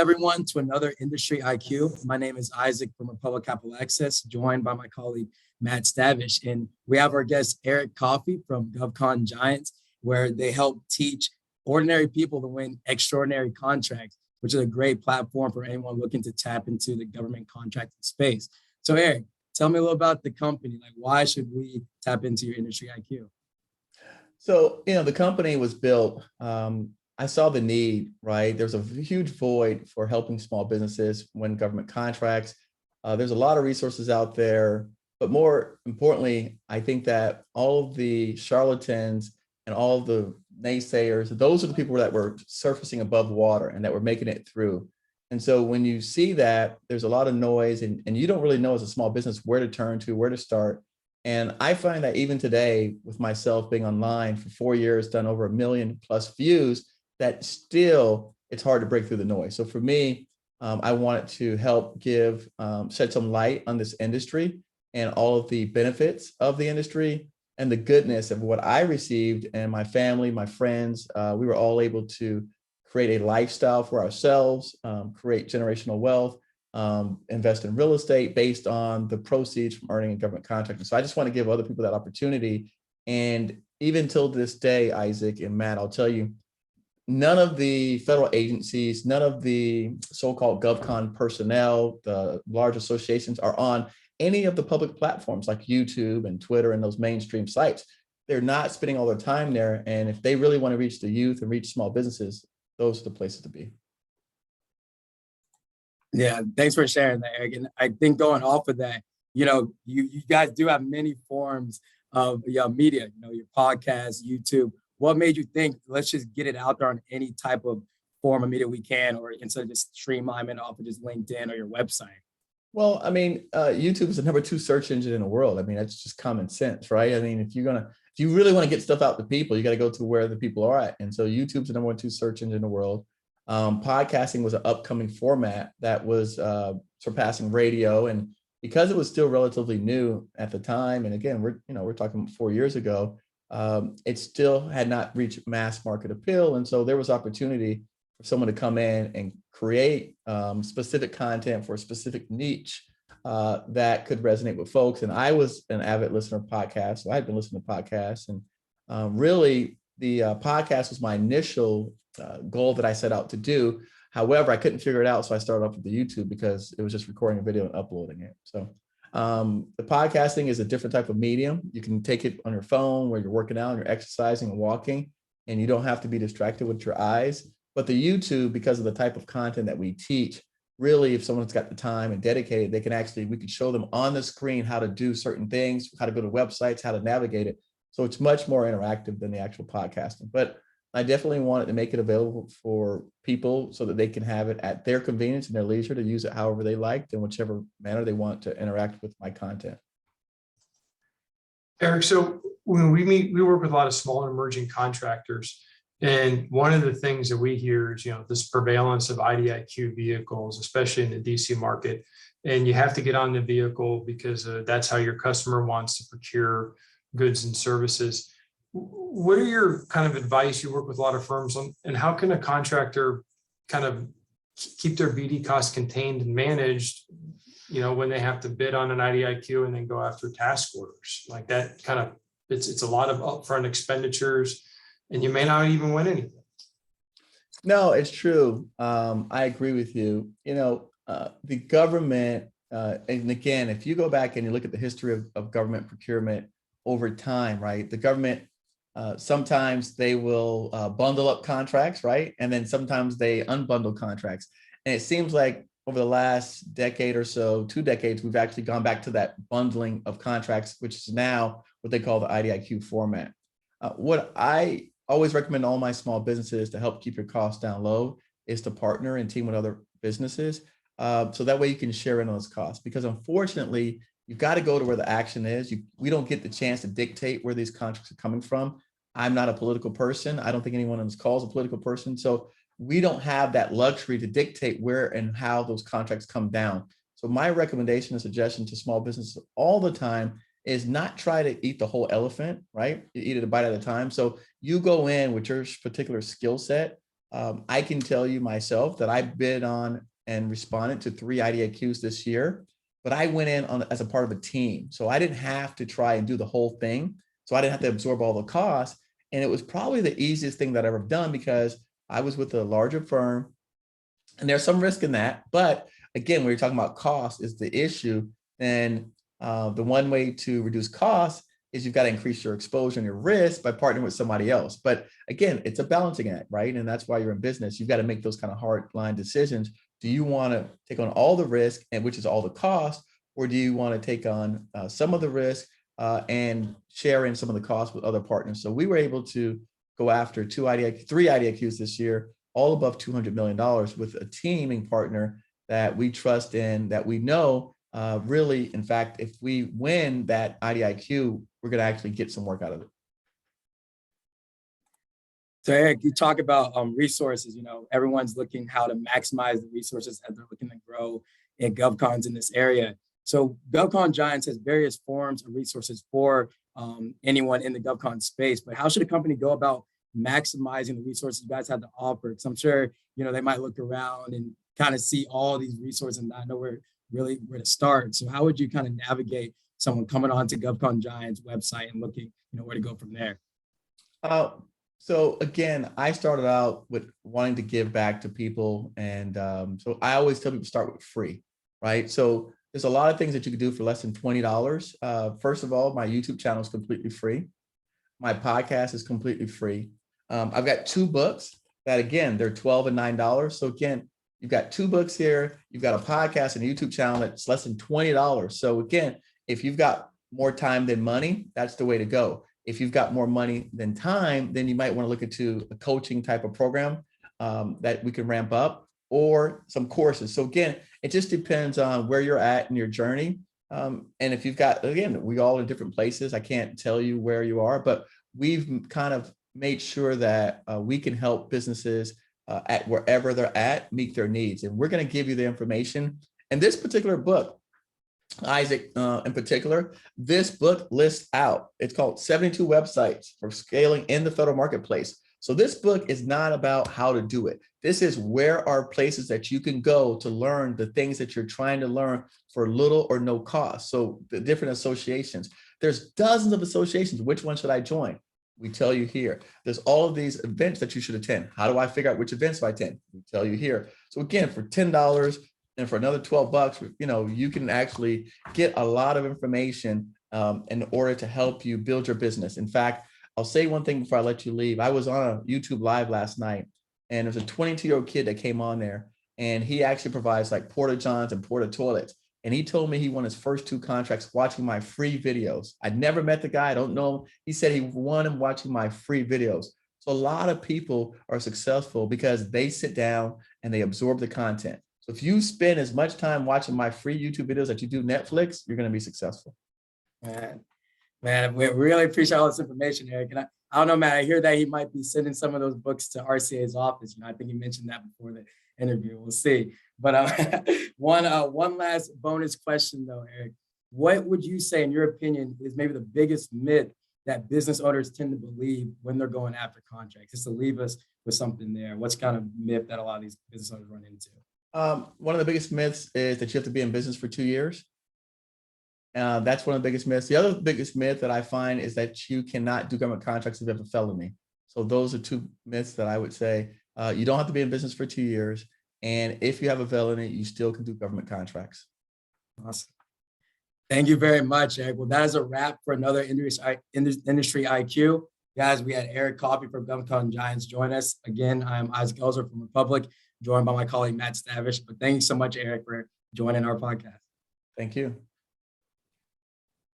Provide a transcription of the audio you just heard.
Everyone to another Industry IQ. My name is Isaac from Republic Capital Access, joined by my colleague Matt Stavish. And we have our guest Eric Coffie from GovCon Giants, where they help teach ordinary people to win extraordinary contracts, which is a great platform for anyone looking to tap into the government contracting space. So Eric, tell me a little about the company. Like, why should we tap into your Industry IQ? So, the company was built, I saw the need, right? There's a huge void for helping small businesses win government contracts. There's a lot of resources out there, but more importantly, I think that all of the charlatans and all of the naysayers, those are the people that were surfacing above water and that were making it through. And so when you see that, there's a lot of noise and you don't really know as a small business where to turn to, where to start. And I find that even today, with myself being online for 4 years, done over 1 million plus views, that still it's hard to break through the noise. So for me, I wanted to help shed some light on this industry and all of the benefits of the industry and the goodness of what I received, and my family, my friends. We were all able to create a lifestyle for ourselves, create generational wealth, invest in real estate based on the proceeds from earning a government contract. So I just want to give other people that opportunity. And even till this day, Isaac and Matt, I'll tell you, none of the federal agencies, none of the so-called GovCon personnel, the large associations, are on any of the public platforms like YouTube and Twitter and those mainstream sites. They're not spending all their time there. And if they really want to reach the youth and reach small businesses, those are the places to be. Yeah, thanks for sharing that, Eric. And I think going off of that, you guys do have many forms of media, your podcast, YouTube. What made you think, let's just get it out there on any type of form of media we can, or instead of just streamlining it off of just LinkedIn or your website? Well, YouTube is the #2 search engine in the world. That's just common sense, right? If you really want to get stuff out to people, you got to go to where the people are at. And so YouTube's the #2 search engine in the world. Podcasting was an upcoming format that was surpassing radio. And because it was still relatively new at the time, and again, we're talking 4 years ago, it still had not reached mass market appeal. And so there was opportunity for someone to come in and create specific content for a specific niche that could resonate with folks. And I was an avid listener of podcasts. So I had been listening to podcasts, and really the podcast was my initial goal that I set out to do. However, I couldn't figure it out. So I started off with the YouTube because it was just recording a video and uploading it. So the podcasting is a different type of medium. You can take it on your phone where you're working out and you're exercising and walking, and you don't have to be distracted with your eyes. But the YouTube, because of the type of content that we teach, really, if someone's got the time and dedicated, we could show them on the screen how to do certain things, how to go to websites, how to navigate it. So it's much more interactive than the actual podcasting. But I definitely wanted to make it available for people so that they can have it at their convenience and their leisure to use it however they liked in whichever manner they want to interact with my content. Eric, so when we work with a lot of small and emerging contractors, and one of the things that we hear is, this prevalence of IDIQ vehicles, especially in the DC market, and you have to get on the vehicle because that's how your customer wants to procure goods and services. What are your kind of advice? You work with a lot of firms on, and how can a contractor kind of keep their BD costs contained and managed, when they have to bid on an IDIQ and then go after task orders like that? It's a lot of upfront expenditures, and you may not even win anything. No, it's true. I agree with you. The government, and again, if you go back and you look at the history of government procurement over time, right? The government, sometimes they will bundle up contracts, right? And then sometimes they unbundle contracts. And it seems like over the last decade or so, 2 decades, we've actually gone back to that bundling of contracts, which is now what they call the IDIQ format. What I always recommend to all my small businesses to help keep your costs down low is to partner and team with other businesses. So that way you can share in those costs, because unfortunately, you've got to go to where the action is. We don't get the chance to dictate where these contracts are coming from. I'm not a political person. I don't think anyone on this call is a political person. So we don't have that luxury to dictate where and how those contracts come down. So my recommendation and suggestion to small businesses all the time is not try to eat the whole elephant, right? You eat it a bite at a time. So you go in with your particular skill set I can tell you myself that I bid on and responded to 3 IDIQs this year, but I went in on as a part of a team. So I didn't have to try and do the whole thing. So I didn't have to absorb all the costs. And it was probably the easiest thing that I've ever done because I was with a larger firm and there's some risk in that. But again, when you're talking about cost is the issue, then the one way to reduce costs is you've got to increase your exposure and your risk by partnering with somebody else. But again, it's a balancing act, right? And that's why you're in business. You've got to make those kind of hard line decisions. Do you want to take on all the risk, and which is all the cost, or do you want to take on some of the risk and share in some of the costs with other partners? So we were able to go after 3 IDIQs this year, all above $200 million with a teaming partner that we trust in, that we know really, in fact, if we win that IDIQ, we're going to actually get some work out of it. So Eric, you talk about resources, everyone's looking how to maximize the resources as they're looking to grow in GovCons in this area. So GovCon Giants has various forms of resources for anyone in the GovCon space, but how should a company go about maximizing the resources you guys have to offer? Because I'm sure, they might look around and kind of see all these resources and not know where to start. So how would you kind of navigate someone coming onto GovCon Giants website and looking, where to go from there? So again, I started out with wanting to give back to people. And so I always tell people start with free, right? So there's a lot of things that you can do for less than $20. First of all, my YouTube channel is completely free. My podcast is completely free. I've got 2 books that, again, they're $12 and $9. So again, you've got 2 books here. You've got a podcast and a YouTube channel that's less than $20. So again, if you've got more time than money, that's the way to go. If you've got more money than time, then you might want to look into a coaching type of program that we can ramp up, or some courses. So again, it just depends on where you're at in your journey. And if you've got, again, we all in different places. I can't tell you where you are, but we've kind of made sure that we can help businesses at wherever they're at meet their needs. And we're going to give you the information. And this particular book, Isaac, in particular, this book lists out, it's called 72 Websites for Scaling in the Federal Marketplace. So this book is not about how to do it. This is where are places that you can go to learn the things that you're trying to learn for little or no cost. So the different associations, there's dozens of associations. Which one should I join? We tell you here. There's all of these events that you should attend. How do I figure out which events I attend? We tell you here. So again, for $10 and for another $12, you can actually get a lot of information in order to help you build your business. In fact, I'll say one thing before I let you leave. I was on a YouTube Live last night, and there's a 22-year-old kid that came on there, and he actually provides like porta johns and porta toilets. And he told me he won his first 2 contracts watching my free videos. I'd never met the guy. I don't know him. He said he won him watching my free videos. So a lot of people are successful because they sit down and they absorb the content. So if you spend as much time watching my free YouTube videos that you do Netflix, you're going to be successful. Man, we really appreciate all this information, Eric. And I don't know, man, I hear that he might be sending some of those books to RCA's office. I think he mentioned that before the interview. We'll see. But one last bonus question, though, Eric. What would you say, in your opinion, is maybe the biggest myth that business owners tend to believe when they're going after contracts? Just to leave us with something there. What's kind of myth that a lot of these business owners run into? One of the biggest myths is that you have to be in business for 2 years. That's one of the biggest myths. The other biggest myth that I find is that you cannot do government contracts if you have a felony. So those are 2 myths that I would say. You don't have to be in business for 2 years. And if you have a felony, you still can do government contracts. Awesome. Thank you very much, Eric. Well, that is a wrap for another Industry IQ. Guys, we had Eric Coffie from GovCon Giants join us. Again, I'm Isaac Ellsworth from Republic, joined by my colleague, Matt Stavish. But thank you so much, Eric, for joining our podcast. Thank you.